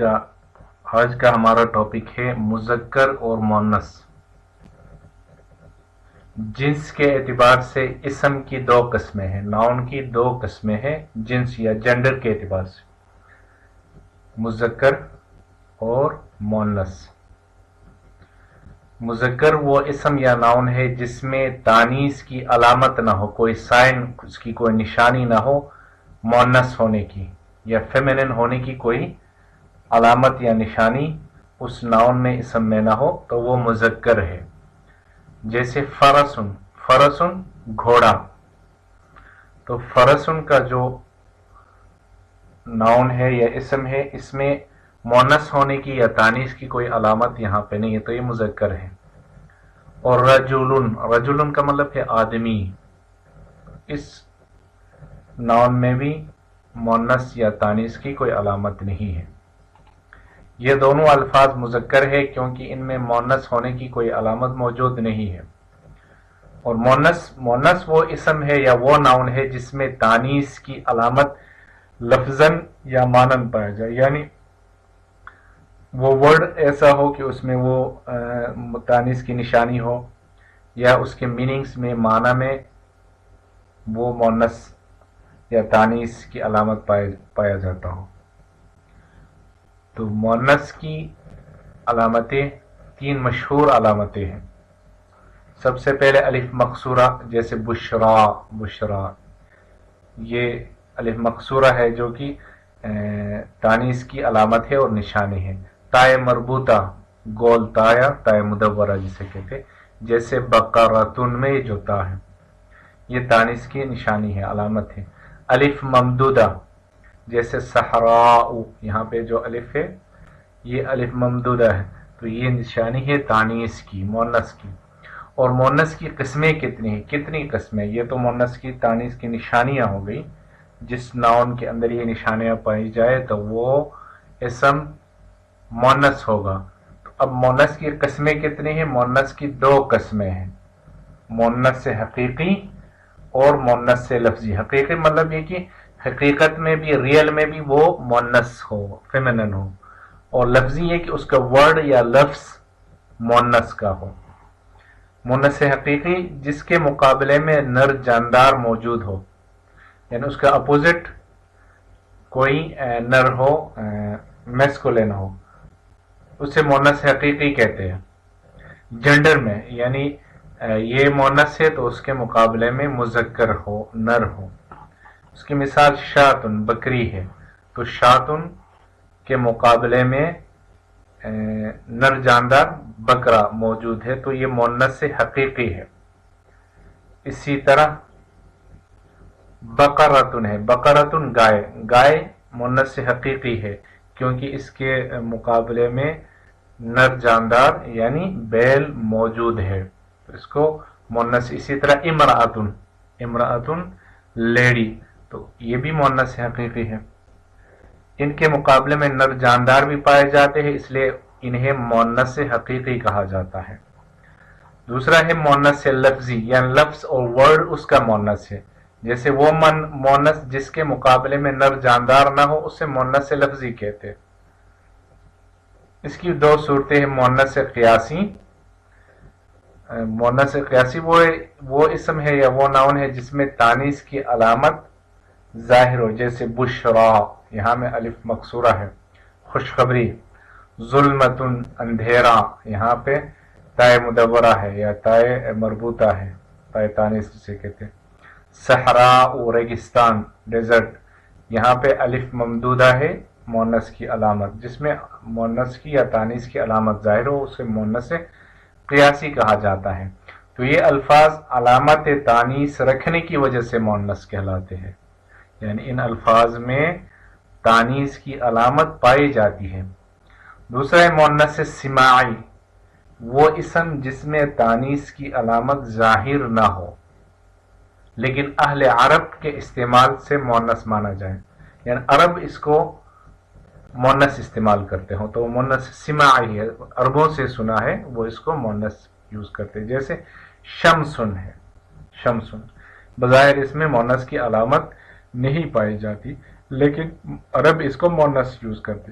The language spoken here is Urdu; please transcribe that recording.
آج کا ہمارا ٹاپک ہے مذکر اور مؤنث۔ جنس کے اعتبار سے اسم کی دو قسمیں ہیں، ناؤن کی دو قسمیں ہیں جنس یا جینڈر کے اعتبار سے، مذکر اور مؤنث۔ مذکر وہ اسم یا ناؤن ہے جس میں تانیث کی علامت نہ ہو، کوئی سائن، اس کی کوئی نشانی نہ ہو مؤنث ہونے کی یا فیمینن ہونے کی کوئی علامت یا نشانی اس ناؤن میں اسم میں نہ ہو تو وہ مذکر ہے۔ جیسے فرسن، فرسن گھوڑا، تو فرسن کا جو ناؤن ہے یا اسم ہے اس میں مؤنث ہونے کی یا تانیث کی کوئی علامت یہاں پہ نہیں ہے تو یہ مذکر ہے۔ اور رجلن، رجلن کا مطلب ہے آدمی، اس ناؤن میں بھی مؤنث یا تانیث کی کوئی علامت نہیں ہے۔ یہ دونوں الفاظ مذکر ہے کیونکہ ان میں مؤنث ہونے کی کوئی علامت موجود نہیں ہے۔ اور مؤنث وہ اسم ہے یا وہ ناؤن ہے جس میں تانیث کی علامت لفظاً یا مانن پایا جائے، یعنی وہ ورڈ ایسا ہو کہ اس میں وہ تانیث کی نشانی ہو یا اس کے میننگز میں معنی میں وہ مؤنث یا تانیث کی علامت پایا جاتا ہو۔ تو مؤنث کی علامتیں تین مشہور علامتیں ہیں۔ سب سے پہلے الف مقصورہ، جیسے بشرا، بشرا، یہ الف مقصورہ ہے جو کہ تانیث کی علامت ہے اور نشانی ہے۔ تائے مربوطہ، گول تایا، تائے مدورہ جسے کہتے، جیسے بقرۃن میں جو تا ہے یہ تانیث کی نشانی ہے، علامت ہے۔ الف ممدودہ، جیسے صحراء، یہاں پہ جو الف ہے یہ الف ممدودہ ہے تو یہ نشانی ہے تانیث کی، مؤنث کی۔ اور مؤنث کی قسمیں کتنی ہیں، کتنی قسمیں، یہ تو مؤنث کی تانیث کی نشانیاں ہو گئی، جس ناؤن کے اندر یہ نشانیاں پائی جائے تو وہ اسم مؤنث ہوگا۔ تو اب مؤنث کی قسمیں کتنی ہیں؟ مؤنث کی دو قسمیں ہیں، مؤنث سے حقیقی اور مؤنث سے لفظی۔ حقیقی مطلب یہ کہ حقیقت میں بھی، ریئل میں بھی وہ مؤنث ہو، فیمینن ہو، اور لفظی یہ کہ اس کا ورڈ یا لفظ مؤنث کا ہو۔ مؤنث حقیقی جس کے مقابلے میں نر جاندار موجود ہو، یعنی اس کا اپوزٹ کوئی نر ہو، میسکولین ہو، اسے مؤنث حقیقی کہتے ہیں۔ جنڈر میں یعنی یہ مؤنث ہے تو اس کے مقابلے میں مذکر ہو، نر ہو۔ اس کی مثال شاتن، بکری ہے، تو شاتن کے مقابلے میں نر جاندار بکرا موجود ہے تو یہ مؤنث حقیقی ہے۔ اسی طرح بقرۃن ہے، بقرۃن گائے، گائے مؤنث حقیقی ہے کیونکہ اس کے مقابلے میں نر جاندار یعنی بیل موجود ہے تو اس کو مؤنث۔ اسی طرح امرأتن، امرأتن لیڈی، تو یہ بھی مؤنث حقیقی ہے۔ ان کے مقابلے میں نر جاندار بھی پائے جاتے ہیں اس لیے انہیں مؤنث حقیقی کہا جاتا ہے۔ دوسرا ہے مؤنث لفظی، یعنی لفظ اور ورڈ اس کا مؤنث ہے، جیسے وہ مؤنث جس کے مقابلے میں نر جاندار نہ ہو اسے مؤنث لفظی کہتے ہیں۔ اس کی دو صورتیں ہیں، مؤنث قیاسی۔ مؤنث قیاسی وہ اسم ہے یا وہ ناؤن ہے جس میں تانیث کی علامت ظاہر ہو، جیسے بشرا، یہاں میں الف مقصورہ ہے، خوشخبری۔ ظلمتن اندھیرا، یہاں پہ تائے مدورہ ہے یا تائے مربوطہ ہے، تائے تانیث جسے کہتے ہیں۔ صحراء، ریگستان، ڈیزرٹ، یہاں پہ الف ممدودہ ہے مؤنث کی علامت، جس میں مؤنث کی یا تانیث کی علامت ظاہر ہو اسے مؤنث قیاسی کہا جاتا ہے۔ تو یہ الفاظ علامت تانیث رکھنے کی وجہ سے مؤنث کہلاتے ہیں، یعنی ان الفاظ میں تانیث کی علامت پائی جاتی ہے۔ دوسرا ہے مؤنث سماعی، وہ اسم جس میں تانیث کی علامت ظاہر نہ ہو لیکن اہل عرب کے استعمال سے مؤنث مانا جائے، یعنی عرب اس کو مؤنث استعمال کرتے ہوں تو وہ مؤنث سماعی ہے، عربوں سے سنا ہے وہ اس کو مؤنث یوز کرتے ہیں۔ جیسے شمسن ہے، شمسن بظاہر اس میں مؤنث کی علامت نہیں پائی جاتی لیکن عرب اس کو مؤنث یوز کرتے۔